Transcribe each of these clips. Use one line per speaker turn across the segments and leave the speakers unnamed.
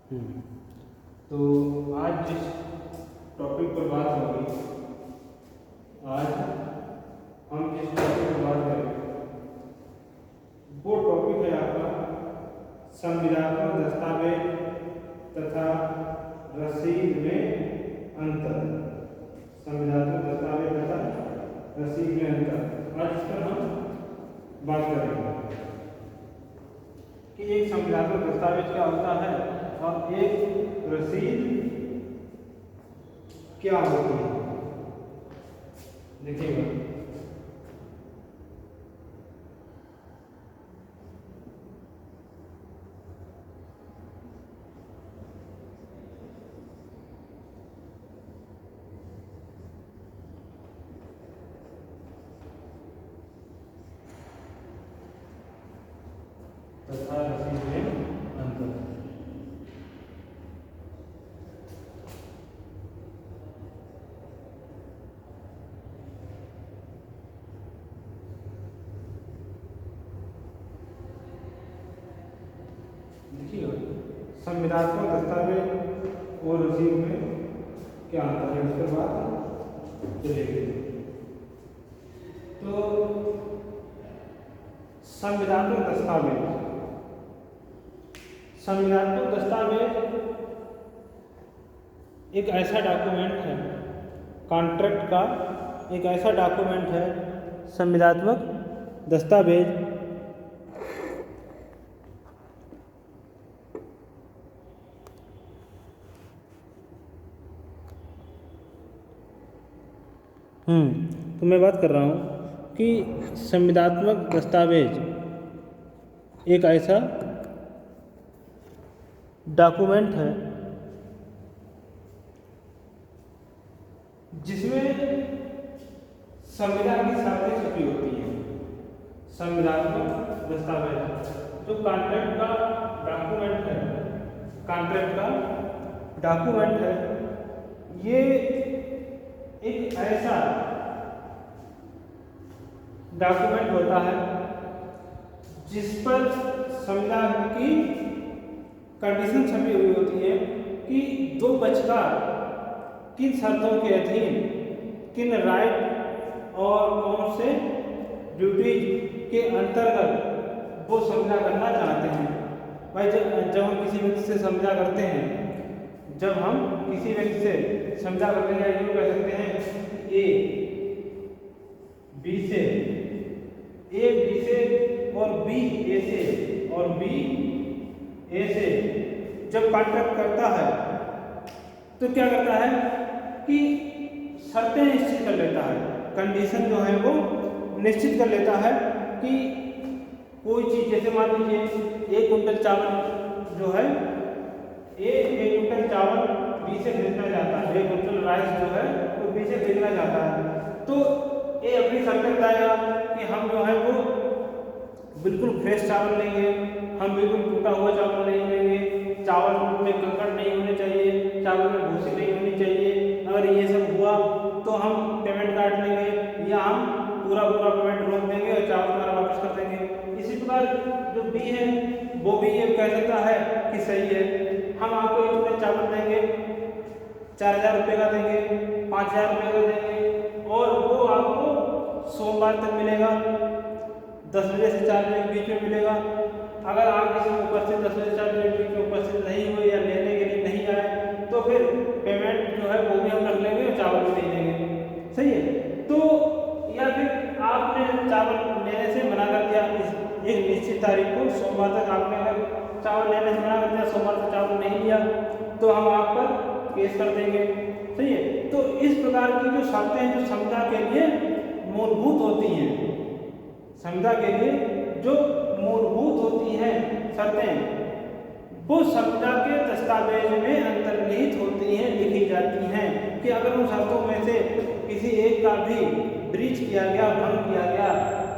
हम्म, तो आज जिस टॉपिक पर बात होगी, आज हम जिस टॉपिक पर बात करेंगे वो टॉपिक है आपका संविदात्मक दस्तावेज तथा रसीद में अंतर। संविदात्मक दस्तावेज तथा रसीद में अंतर, आज इस पर हम बात करेंगे कि एक संविदात्मक दस्तावेज क्या होता है और एक रसीद क्या होती है। देखिएगा, तथा रसीद में अंतर। देखिए, संविदात्मक दस्तावेज और रसीद में क्या अंतर है, इसके बाद चलेगी। तो संविदात्मक दस्तावेज, संविदात्मक दस्तावेज एक ऐसा डॉक्यूमेंट है, कॉन्ट्रैक्ट का एक ऐसा डॉक्यूमेंट है संविदात्मक दस्तावेज तो मैं बात कर रहा हूँ कि संविदात्मक दस्तावेज एक ऐसा डॉक्यूमेंट है जिसमें संविधान की शर्तें छपी होती हैं। संविदात्मक दस्तावेज जो कॉन्ट्रैक्ट का डॉक्यूमेंट है, कॉन्ट्रैक्ट का डॉक्यूमेंट है, ये एक ऐसा डॉक्यूमेंट होता है जिस पर संविधान की कंडीशन छपी हुई होती है कि दो पक्षकार किन शर्तों के अधीन किन राइट और कौन से ड्यूटीज के अंतर्गत वो समझा करना चाहते हैं। भाई जब हम किसी व्यक्ति से समझा करते हैं, जब हम किसी व्यक्ति से समझा करते हैं, यूँ कह सकते हैं ए बी से और बी ए से और बी ए से जब कॉन्ट्रैक्ट करता है तो क्या करता है कि शर्तें निश्चित कर लेता है, कंडीशन जो है वो निश्चित कर लेता है कि कोई चीज़, जैसे मान लीजिए 1 कुंटल चावल जो है एक कुंटल चावल बी से खरीदना चाहता है, 1 कुंटल राइस जो है वो बी से खरीदना चाहता है। तो ए अपनी शर्तें बताएगा कि हम जो है वो बिल्कुल फ्रेश चावल लेंगे, हम बिल्कुल टूटा हुआ चावल नहीं लेंगे, चावल में कंकड़ नहीं होने चाहिए, चावल में भूसी नहीं होनी चाहिए। अगर ये सब हुआ तो हम पेमेंट काट लेंगे या हम पूरा पेमेंट रोक देंगे और चावल हमारा वापस कर देंगे। इसी प्रकार जो बी है वो भी ये कह सकता है कि सही है, हम आपको 1 कुंटल चावल देंगे, 4000 रुपये का देंगे, 5000 रुपये का देंगे और वो आपको सोमवार तक मिलेगा, 10 बजे से 4 बजे के बीच में मिलेगा। अगर आप किसी में उपस्थित 10 बजे से 4 बजे के बीच में उपस्थित नहीं हुए या लेने के लिए नहीं आए तो फिर पेमेंट जो है वो भी हम रख लेंगे और चावल भी नहीं देंगे। सही है। तो या फिर आपने चावल लेने से मना कर दिया, एक निश्चित तारीख को सोमवार तक आपने अगर चावल लेने से मना कर दिया, सोमवार तक चावल नहीं लिया तो हम आप पर केस कर देंगे। सही है। तो इस प्रकार की जो शर्तें हैं जो संविदा के लिए मूलभूत होती हैं, संविदा के लिए जो मूलभूत होती हैं शर्तें, वो संविदा के दस्तावेज में अंतर्निहित होती हैं, लिखी जाती हैं कि अगर उन शर्तों में से किसी एक का भी ब्रीच किया गया, भंग किया गया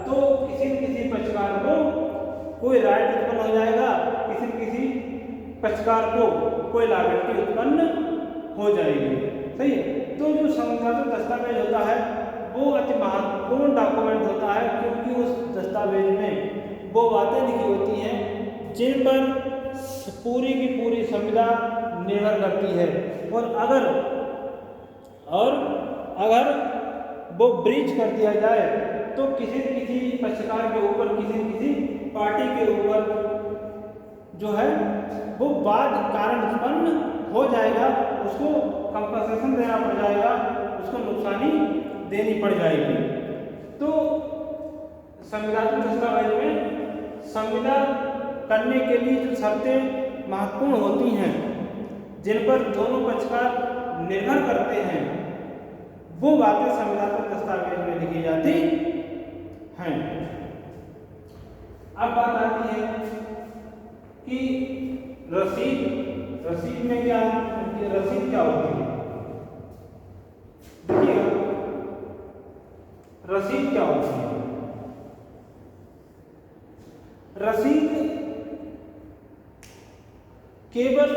तो किसी न किसी पक्षकार को कोई राइट उत्पन्न हो जाएगा, किसी न किसी पक्षकार को कोई लायबिलिटी उत्पन्न हो जाएगी। सही है। तो जो संविदात्मक दस्तावेज होता है वो अति महत्वपूर्ण डॉक्यूमेंट होता है क्योंकि उस दस्तावेज में वो बातें लिखी होती हैं जिन पर पूरी की पूरी संविदा निर्भर करती है। और अगर वो ब्रीच कर दिया जाए तो किसी किसी पक्षकार के ऊपर, किसी किसी पार्टी के ऊपर जो है वो बाद कारण उत्पन्न हो जाएगा, उसको कंपनसेशन देना पड़ जाएगा, उसको नुकसानी देनी पड़ जाएगी। तो संविदात्मक दस्तावेज में संविदा करने के लिए जो शर्तें महत्वपूर्ण होती हैं, जिन पर दोनों पक्षकार निर्भर करते हैं, वो बातें संविदात्मक दस्तावेज में लिखी जाती हैं। अब बात आती है कि रसीद में क्या, रसीद क्या होती है? देखिएगा, रसीद क्या होती है? रसीद केवल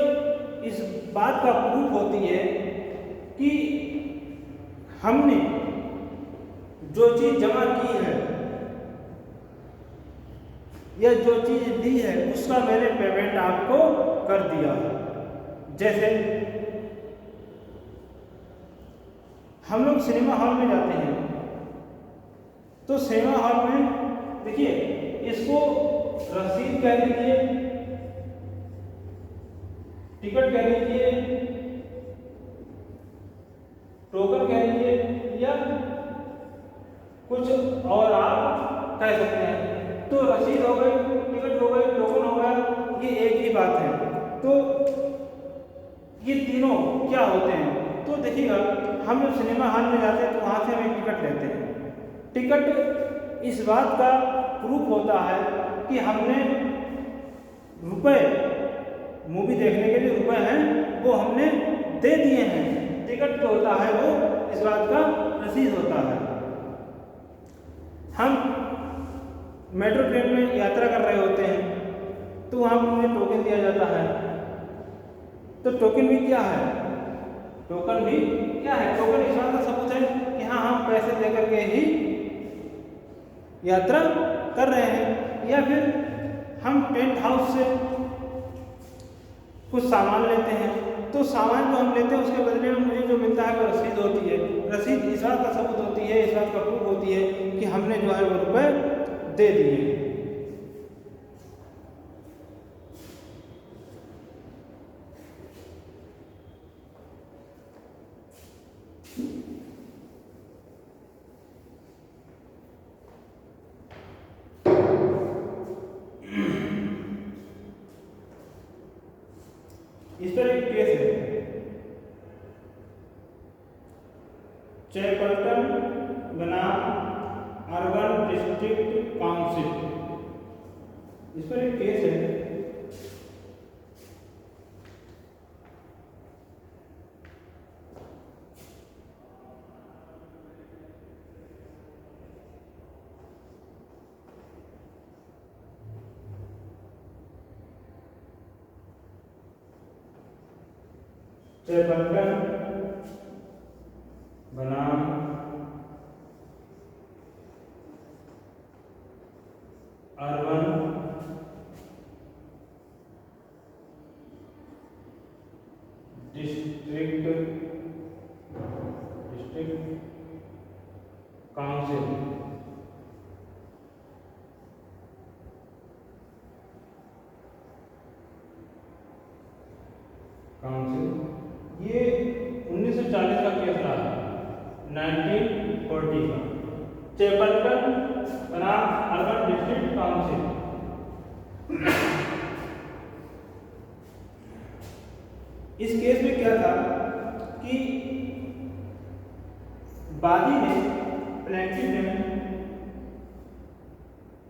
इस बात का प्रूफ होती है कि हमने जो चीज जमा की है या जो चीज दी है उसका मैंने पेमेंट आपको कर दिया। जैसे हम लोग सिनेमा हॉल में जाते हैं, तो सिनेमा हॉल में देखिए, इसको रसीद कह लीजिए, टिकट कह लीजिए, टोकन कह लीजिए, या कुछ और आप कह सकते हैं। तो रसीद हो गई, टिकट हो गई, टोकन हो गया, ये एक ही बात है। तो ये तीनों क्या होते हैं? तो देखिएगा, हम जब सिनेमा हॉल में जाते हैं तो वहाँ से हम एक टिकट लेते हैं। टिकट इस बात का प्रूफ होता है कि हमने रुपए, मूवी देखने के लिए रुपए हैं वो हमने दे दिए हैं। टिकट जो होता है वो इस बात का रसीद होता है। हम मेट्रो ट्रेन में यात्रा कर रहे होते हैं तो वहाँ पर हमें टोकन दिया जाता है। तो टोकन भी क्या है? टोकन भी क्या है? टोकन इस बात का सबूत है कि हाँ, हम पैसे दे करके ही यात्रा कर रहे हैं। या फिर हम टेंट हाउस से कुछ सामान लेते हैं, तो सामान जो हम लेते हैं उसके बदले में मुझे जो मिलता है वो रसीद होती है। रसीद इस बात का सबूत होती है, इस बात का प्रूफ होती है कि हमने जो है वो रुपए दे दिए। इस पर एक केस है, चैपल्टन बनाम अर्बन डिस्ट्रिक्ट काउंसिल। इस पर एक केस है। चैपल्टन बनाम अर्बन डिस्ट्रिक्ट काउंसिल। ये 1940 का केस रहा, 1940 का, चैपल्टन बनाम अर्बन डिस्ट्रिक्ट काउंसिल। इस केस में क्या था कि वादी ने, प्लेंटिफ ने,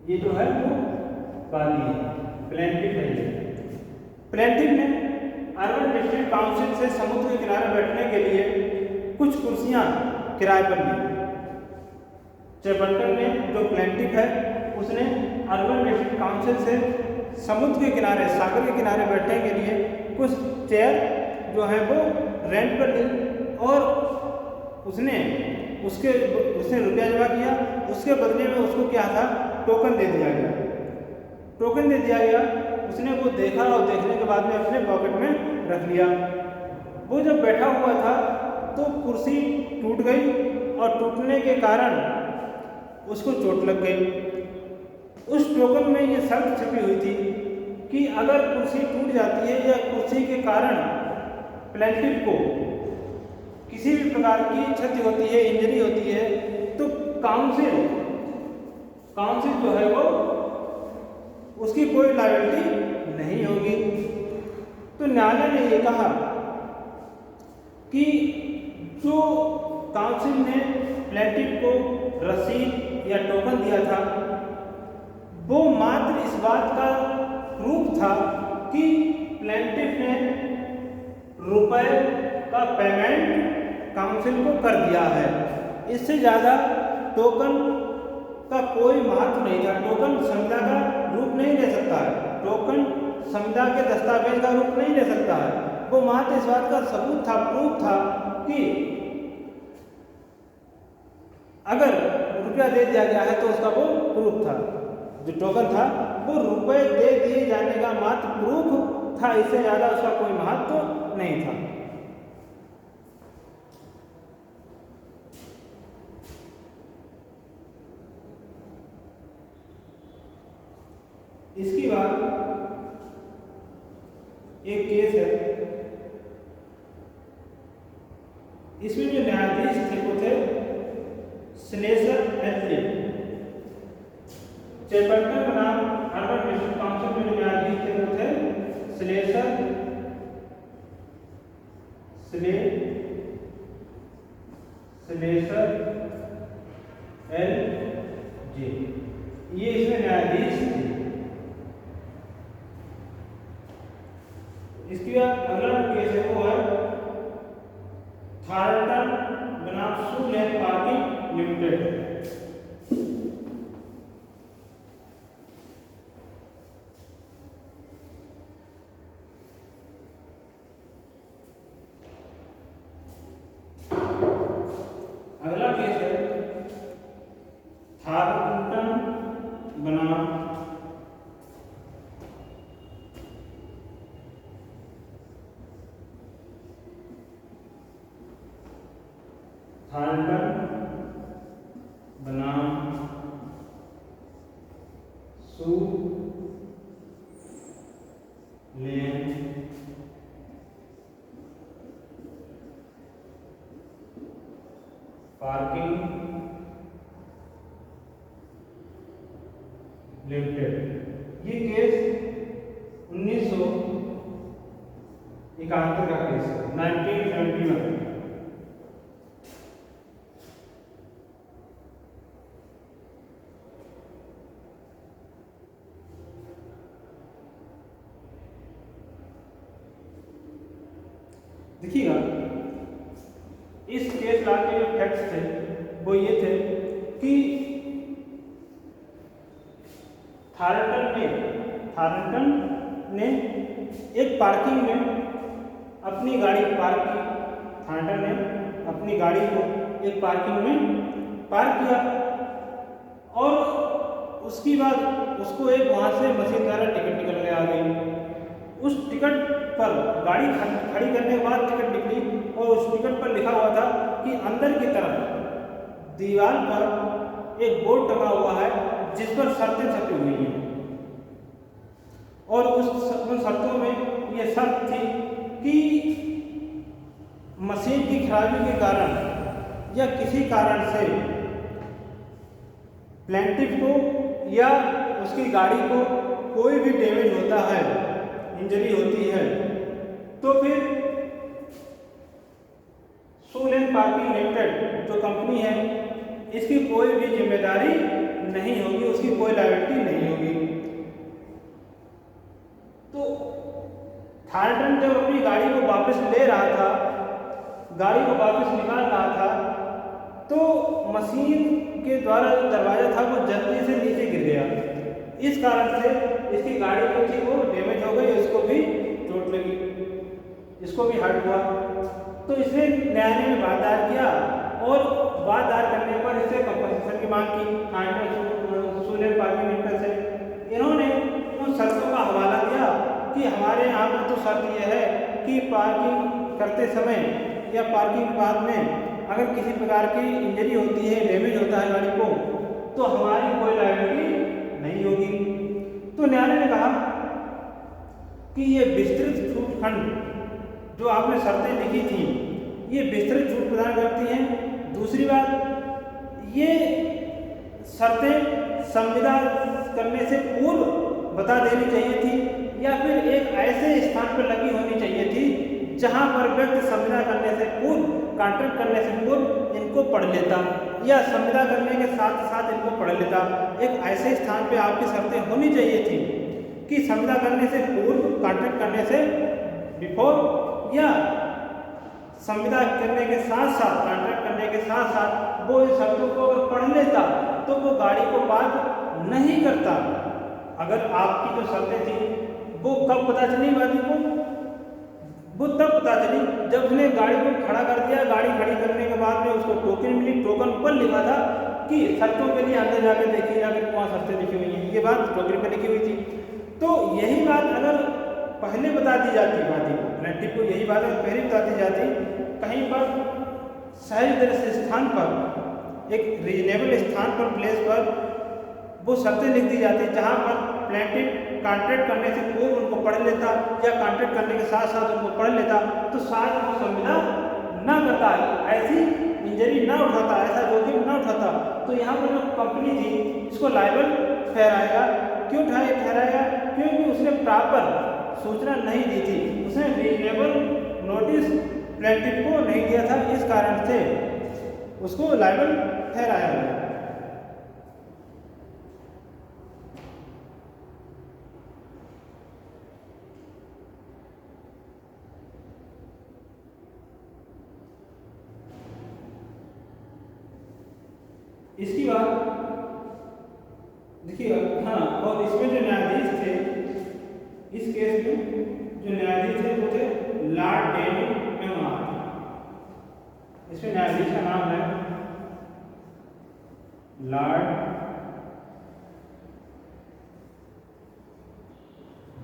ये जो है वो वादी है, प्लेंटिफ है, प्लेंटिफ ने अर्बन डिस्ट्रिक्ट काउंसिल से समुद्र के किनारे बैठने के लिए कुछ कुर्सियां किराए पर ली। चैपल्टन ने, जो प्लेंटिफ है, उसने अर्बन डिस्ट्रिक्ट काउंसिल से समुद्र के किनारे, सागर के किनारे बैठने के लिए कुछ चेयर जो है वो रेंट पर ली और उसने रुपया जमा किया। उसके बदले में उसको क्या था, टोकन दे दिया गया। टोकन दे दिया गया, उसने वो देखा और देखने के बाद में अपने पॉकेट में रख लिया। वो जब बैठा हुआ था तो कुर्सी टूट गई और टूटने के कारण उसको चोट लग गई। उस टोकन में ये शर्त छपी हुई थी कि अगर कुर्सी टूट जाती है या कुर्सी के कारण प्लेंटिफ को किसी भी प्रकार की क्षति होती है, इंजरी होती है, तो काउंसिल जो है वो उसकी कोई लायबिलिटी नहीं होगी। तो न्यायालय ने ये कहा कि जो काउंसिल ने प्लेंटिफ को रसीद या टोकन दिया था वो मात्र इस बात का प्रूफ था कि प्लेंटिफ ने रुपए का पेमेंट काउंसिल को कर दिया है। इससे ज़्यादा टोकन का कोई महत्व नहीं था। टोकन संविदा का रूप नहीं ले सकता है, टोकन संविदा के दस्तावेज का रूप नहीं ले सकता है। वो मात्र इस बात का सबूत था, प्रूफ था कि अगर रुपया दे दिया गया है तो उसका वो प्रूफ था। जो टोकन था वो रुपए दे दिए जाने का मात्र प्रूफ था, इससे ज़्यादा उसका कोई महत्व नहीं था। इसके बाद एक केस है, इसमें जो न्यायाधीश थे वो थे स्लेसर एंड चेपल्टन बनाम अर्बन डिस्ट्रिक्ट काउंसिल में जो न्यायाधीश थे वो थे स्लेसर एल जे, ये इसमें न्यायाधीश थे। इसके बाद अगला केस है वो है थार्टन बनाम सुलेन पार्किंग लिमिटेड। अगला केस है थार्टन बनाम सुलेन पार्किंग लिमिटेड। ये केस 1971 का केस है, 1971। देखिएगा इस केस लॉ के जो फैक्ट्स थे वो ये थे कि थार्टन ने एक पार्किंग में अपनी गाड़ी पार्क की। थार्टन ने अपनी गाड़ी को एक पार्किंग में पार्क किया और उसके बाद उसको एक वहाँ से मशीन द्वारा टिकट निकल के आ गई। उस टिकट पर गाड़ी खड़ी करने के बाद टिकट निकली और उस टिकट पर लिखा हुआ था कि अंदर की तरफ दीवार पर एक बोर्ड टंगा हुआ है जिस पर शर्तें छपी हुई हैं और उन शर्तों में ये शर्त थी कि मशीन की खराबी के कारण या किसी कारण से प्लेंटिफ को या उसकी गाड़ी को कोई भी डैमेज होता है, इंजरी होती है, तो फिर सुलेन पार्किंग लिमिटेड जो कंपनी है इसकी कोई भी जिम्मेदारी नहीं होगी, उसकी कोई लायबिलिटी नहीं होगी। तो थार्टन जब अपनी गाड़ी को वापस ले रहा था, गाड़ी को वापस निकाल रहा था, तो मशीन के द्वारा जो दरवाजा था वो जल्दी से नीचे गिर गया। इस कारण से इसकी गाड़ी जो थी वो डैमेज हो गई, उसको भी चोट लगी, इसको भी हर्ट हुआ। तो इसने न्यायालय में बात दायर किया और बात दायर करने पर इससे कंपनसेशन की मांग की सुलेन पार्किंग लिमिटेड से। इन्होंने शर्तों का हवाला दिया कि हमारे यहाँ पर तो शर्त यह है कि पार्किंग करते समय या पार्किंग के बाद में अगर किसी प्रकार की इंजरी होती है, डैमेज होता है गाड़ी को, तो हमारी कोई लायबिलिटी नहीं होगी। तो न्यायालय ने कहा कि ये विस्तृत छूट खंड जो आपने शर्तें लिखी थी, ये विस्तृत छूट प्रदान करती हैं। दूसरी बात, ये शर्तें संविदा करने से पूर्व बता देनी चाहिए थी, या फिर एक ऐसे स्थान पर लगी होनी चाहिए थी जहां पर व्यक्ति संविदा करने से पूर्व, कॉन्ट्रैक्ट करने से पूर्व इनको पढ़ लेता, या संविदा करने के साथ साथ इनको पढ़ लेता। एक ऐसे स्थान पे आपकी शर्तें होनी चाहिए थी कि संविदा करने से पूर्व, कॉन्ट्रैक्ट करने से बिफोर, या संविदा करने के साथ साथ, कॉन्ट्रैक्ट करने के साथ साथ वो इन शर्तों को अगर पढ़ लेता तो वो गाड़ी को पार्क नहीं करता। अगर आपकी जो शर्तें थी वो कब पता चली वादी को? वो तब पता चली जब उसने गाड़ी को खड़ा कर दिया। गाड़ी खड़ी करने के बाद में उसको टोकन मिली, टोकन पर लिखा था कि शर्तों के लिए अंदर जाकर देखिए, जाकर वहाँ शर्तें लिखी हुई हैं। ये बात टोकन पर लिखी हुई थी। तो यही बात अगर पहले बता दी जाती वादी को, प्लेंटिफ को यही बात अगर पहले बता दी जाती, कहीं पर सही दृश्य स्थान पर, एक रीजनेबल स्थान पर, प्लेस पर वो शर्तें लिख दी जाती जहाँ पर प्लेंटिफ कॉन्ट्रैक्ट करने से पूर्व उनको पढ़ लेता या कॉन्ट्रैक्ट करने के साथ साथ उनको पढ़ लेता, तो शायद वो संविदा ना करता, ऐसी इंजरी ना उठाता, ऐसा जोखिम ना उठाता। तो यहाँ पर जो कंपनी थी इसको लायबल ठहराएगा। क्यों ठहराएगा? क्योंकि उसने प्रॉपर सूचना नहीं दी थी, उसने रीजनेबल नोटिस प्लेंटिफ को नहीं दिया था, इस कारण से उसको लायबल ठहराया गया। इसकी बात देखिए, हाँ, और इसमें जो न्यायाधीश थे, इस केस में जो न्यायाधीश थे वो थे लॉर्ड डेनियल एमआर। इसमें न्यायाधीश का नाम है लॉर्ड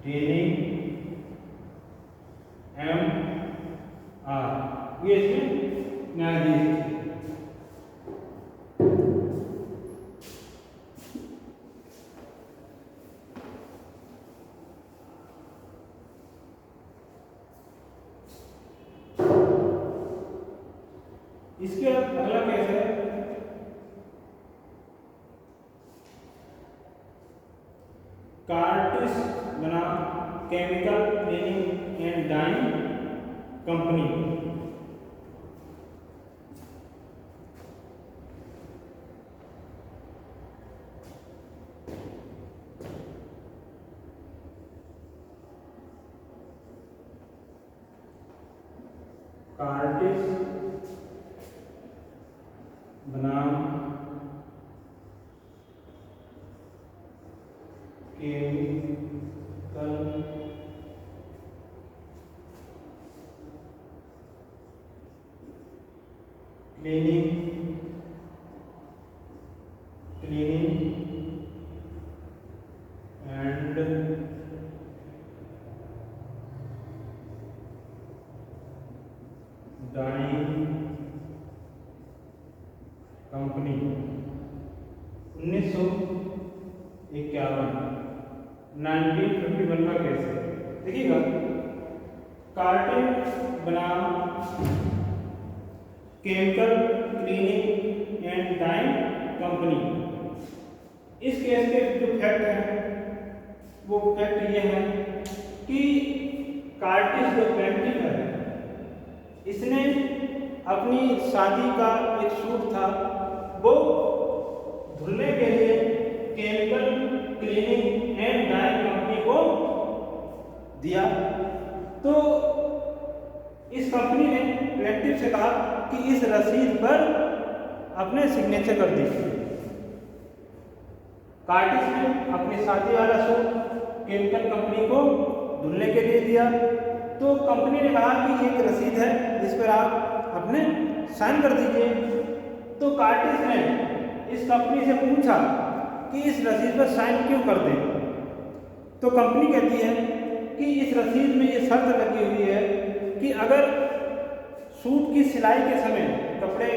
डेनियल एमआर, ये इसमें न्यायाधीश थे। इसके बाद अगला केस है कार्टिस बनाम chemical cleaning and dyeing company. Curtis बनाम chemical cleaning and dyeing company 1951 का केस है। देखिएगा, कार्टिस बनाम chemical cleaning and dyeing company. इस केस के जो फैक्ट है वो फैक्ट ये है कि कार्टिस जो प्लेंटिफ है, इसने अपनी शादी का एक सूट था वो धुलने के लिए chemical cleaning and dyeing company को दिया। तो इस कंपनी ने प्लेंटिफ से कहा कि इस रसीद पर अपने सिग्नेचर कर दीजिए। कार्टिस ने अपनी शादी वाला सूट केमिकल कंपनी को धुलने के लिए दिया। तो कंपनी ने कहा कि एक रसीद है जिस पर आप अपने साइन कर दीजिए। तो कार्टिस ने इस कंपनी से पूछा कि इस रसीद पर साइन क्यों कर दें। तो कंपनी कहती है कि इस रसीद में ये शर्त लगी हुई है कि अगर सूट की सिलाई के समय कपड़े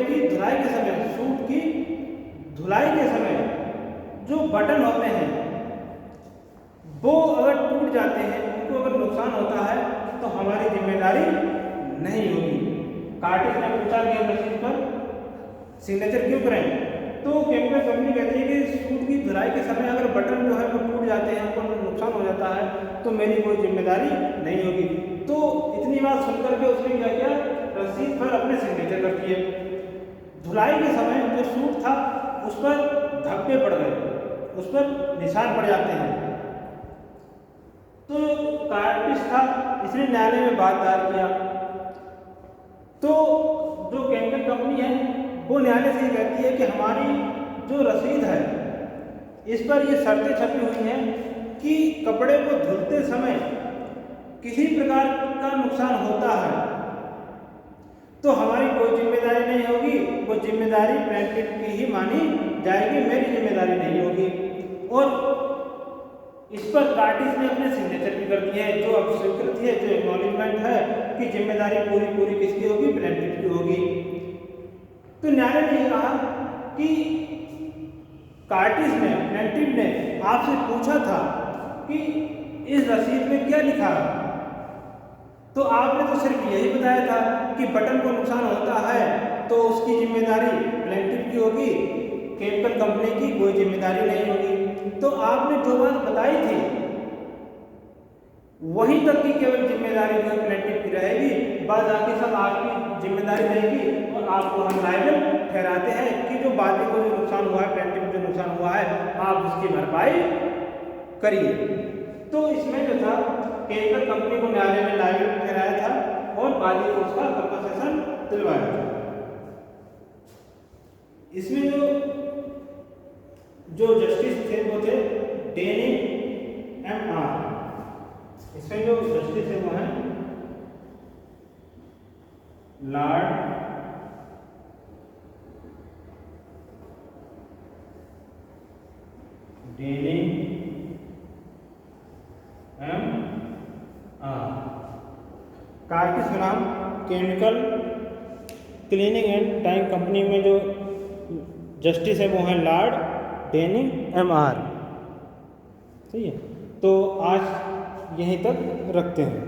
की धुलाई के समय, सूट की धुलाई के समय जो बटन होते हैं वो अगर टूट जाते हैं, उनको अगर नुकसान होता है तो हमारी जिम्मेदारी नहीं होगी। कार्टिस ने पूछा कि हम रसीद पर सिग्नेचर क्यों करें? तो केमिकल कंपनी कहती है कि सूट की धुलाई के समय अगर बटन जो है वो टूट जाते हैं, उनको नुकसान हो जाता है, तो मेरी कोई जिम्मेदारी नहीं होगी। तो इतनी बात सुनकर के उसने क्या किया, रसीद पर अपने सिग्नेचर कर दिए। धुलाई के समय जो सूट था उस पर धब्बे पड़ गए, उस पर निशान पड़ जाते हैं। तो कार्टिस था, इसने न्यायालय में बात दायर किया। तो जो केमिकल कंपनी है वो न्यायालय से कहती है कि हमारी जो रसीद है इस पर ये शर्तें छपी हुई हैं कि कपड़े को धुलते समय किसी प्रकार का नुकसान होता है तो हमारी कोई जिम्मेदारी नहीं होगी, वो जिम्मेदारी प्लेंटिफ की ही मानी जाएगी, मेरी जिम्मेदारी नहीं होगी। और इस पर कार्टिस ने अपने सिग्नेचर भी कर दिए हैं, जो अब स्वीकृति है, जो एक्नॉलेजमेंट है कि जिम्मेदारी पूरी किसकी होगी, प्लेंटिफ की होगी। तो न्यायालय ने कहा कि कार्टिस ने, प्लेंटिफ ने आपसे पूछा था कि इस रसीद में क्या लिखा है, तो आपने तो सिर्फ यही बताया था कि बटन को नुकसान होता है तो उसकी जिम्मेदारी प्लेंटिफ की होगी, केमिकल कंपनी की कोई जिम्मेदारी नहीं होगी। तो आपने जो बात बताई थी वहीं तक की केवल जिम्मेदारी जो प्लेंटिफ की रहेगी, बाद बाकी सब आपकी जिम्मेदारी रहेगी और आपको हम लायबल ठहराते हैं कि जो बाकी को जो नुकसान हुआ है, प्लेंटिफ जो नुकसान हुआ है, आप उसकी भरपाई करिए। तो इसमें जो था केमिकल कंपनी को न्यायालय में लायबल ठहराया था और बाकी को उसका कंपनसेशन दिलवाया था। इसमें जो जस्टिस थे वो थे डेनिंग एम.आर. इसमें जो जस्टिस है वो है लॉर्ड डेनिंग एम.आर. कार्टिस का नाम chemical cleaning and time company में जो जस्टिस है वो है लॉर्ड डेनिंग एम.आर. सही है। तो आज यहीं तक रखते हैं।